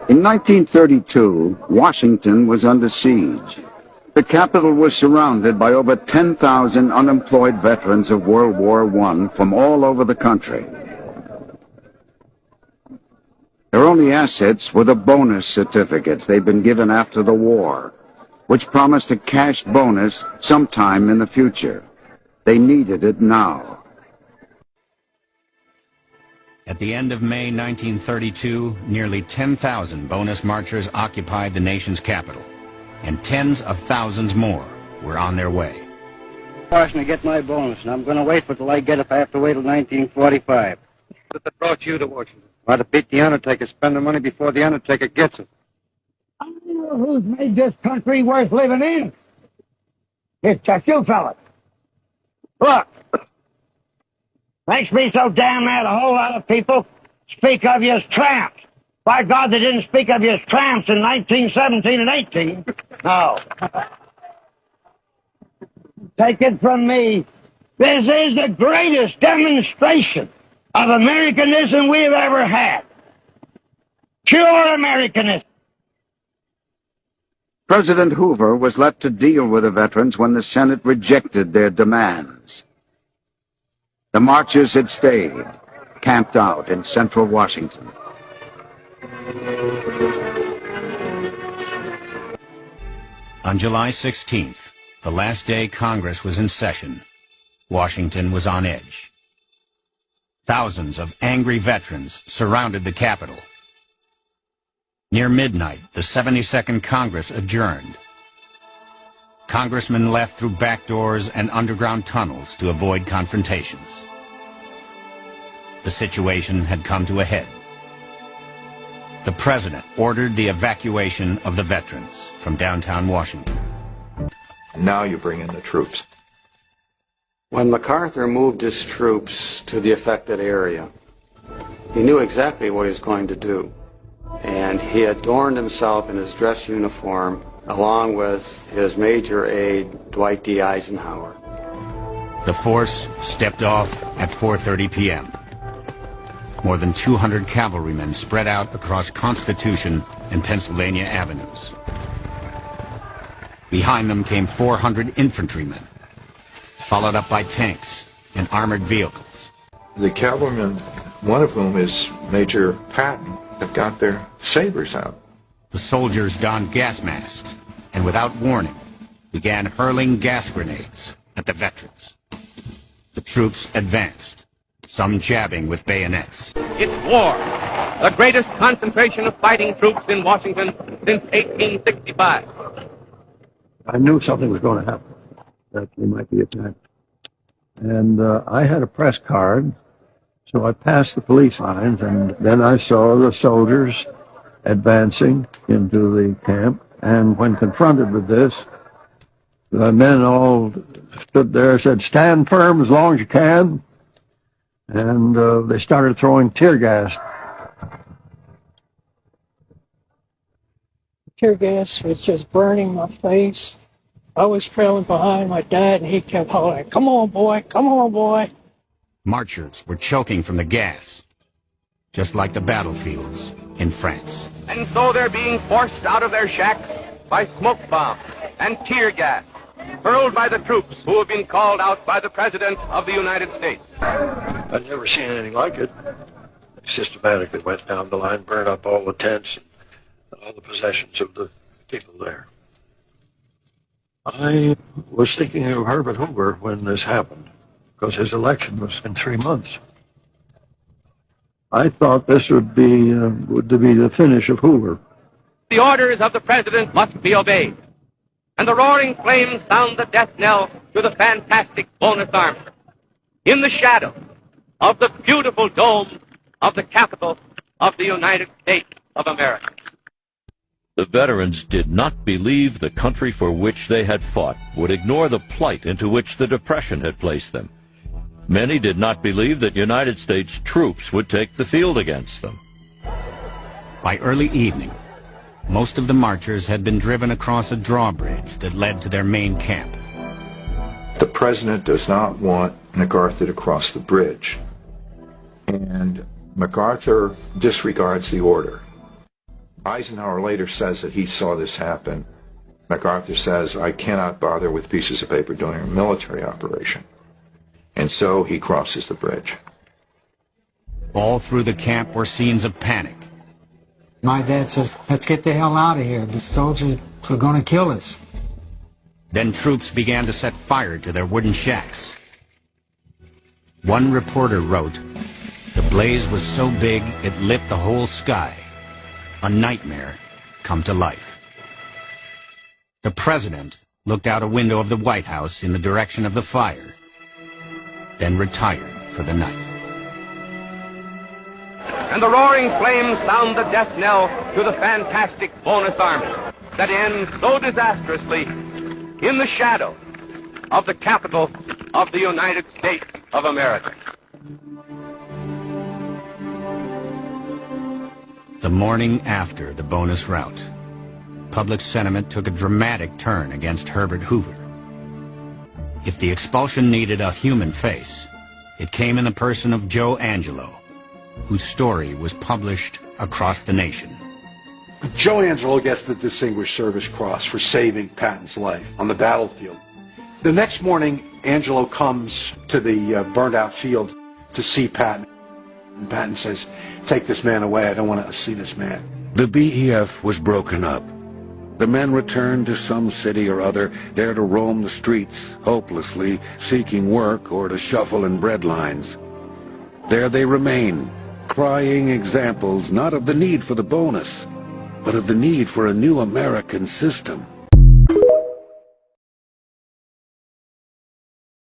In 1932, Washington was under siege. The capital was surrounded by over 10,000 unemployed veterans of World War I from all over the country. Their only assets were the bonus certificates they'd been given after the war, which promised a cash bonus sometime in the future. They needed it now. At the end of May 1932, nearly 10,000 bonus marchers occupied the nation's capital, and tens of thousands more were on their way. To get my bonus, and I'm going to wait till I get it if I have to wait till 1945. What brought you to Washington? Well, to beat the Undertaker, spend the money before the Undertaker gets it. I know who's made this country worth living in. It's just you fellas. Look, makes me so damn mad a whole lot of people speak of you as tramps. By God, they didn't speak of you as tramps in 1917 and 18. No. Take it from me, this is the greatest demonstration of Americanism we've ever had. Pure Americanism. President Hoover was left to deal with the veterans when the Senate rejected their demands. The marchers had stayed, camped out in central Washington. On July 16th, the last day Congress was in session, Washington was on edge. Thousands of angry veterans surrounded the Capitol. Near midnight, the 72nd Congress adjourned. Congressmen left through back doors and underground tunnels to avoid confrontations. The situation had come to a head. The president ordered the evacuation of the veterans from downtown Washington. Now you bring in the troops. When MacArthur moved his troops to the affected area, he knew exactly what he was going to do. And he adorned himself in his dress uniform along with his major aide, Dwight D. Eisenhower. The force stepped off at 4:30 p.m. More than 200 cavalrymen spread out across Constitution and Pennsylvania avenues. Behind them came 400 infantrymen, followed up by tanks and armored vehicles. The cavalrymen, one of whom is Major Patton, have got their sabers out. The soldiers donned gas masks and without warning began hurling gas grenades at the veterans. The troops advanced, some jabbing with bayonets. It's war, the greatest concentration of fighting troops in Washington since 1865. I knew something was going to happen, that we might be attacked. And I had a press card, so I passed the police lines, and then I saw the soldiers advancing into the camp. And when confronted with this, the men all stood there and said, "Stand firm as long as you can." And they started throwing tear gas. Tear gas was just burning my face. I was trailing behind my dad, and he kept hollering, "Come on, boy, come on, boy." Marchers were choking from the gas, just like the battlefields in France. And so they're being forced out of their shacks by smoke bombs and tear gas, hurled by the troops who have been called out by the President of the United States. I'd never seen anything like it. They systematically went down the line, burned up all the tents and all the possessions of the people there. I was thinking of Herbert Hoover when this happened, because his election was in 3 months. I thought this would be the finish of Hoover. The orders of the President must be obeyed, and the roaring flames sound the death knell to the fantastic bonus army. In the shadow of the beautiful dome of the Capitol of the United States of America. The veterans did not believe the country for which they had fought would ignore the plight into which the Depression had placed them. Many did not believe that United States troops would take the field against them. By early evening, most of the marchers had been driven across a drawbridge that led to their main camp. The president does not want MacArthur to cross the bridge. And MacArthur disregards the order. Eisenhower later says that he saw this happen. MacArthur says, I cannot bother with pieces of paper during a military operation. And so he crosses the bridge. All through the camp were scenes of panic. My dad says, let's get the hell out of here. The soldiers are going to kill us. Then troops began to set fire to their wooden shacks. One reporter wrote, the blaze was so big it lit the whole sky. A nightmare come to life. The president looked out a window of the White House in the direction of the fire, then retired for the night. And the roaring flames sound the death knell to the fantastic bonus army that ends so disastrously in the shadow of the capital of the United States of America. The morning after the bonus rout, public sentiment took a dramatic turn against Herbert Hoover. If the expulsion needed a human face, it came in the person of Joe Angelo, whose story was published across the nation. Joe Angelo gets the Distinguished Service Cross for saving Patton's life on the battlefield. The next morning, Angelo comes to the burned-out field to see Patton. And Patton says, take this man away. I don't want to see this man. The BEF was broken up. The men returned to some city or other, there to roam the streets, hopelessly seeking work or to shuffle in bread lines. There they remain, crying examples not of the need for the bonus, but of the need for a new American system.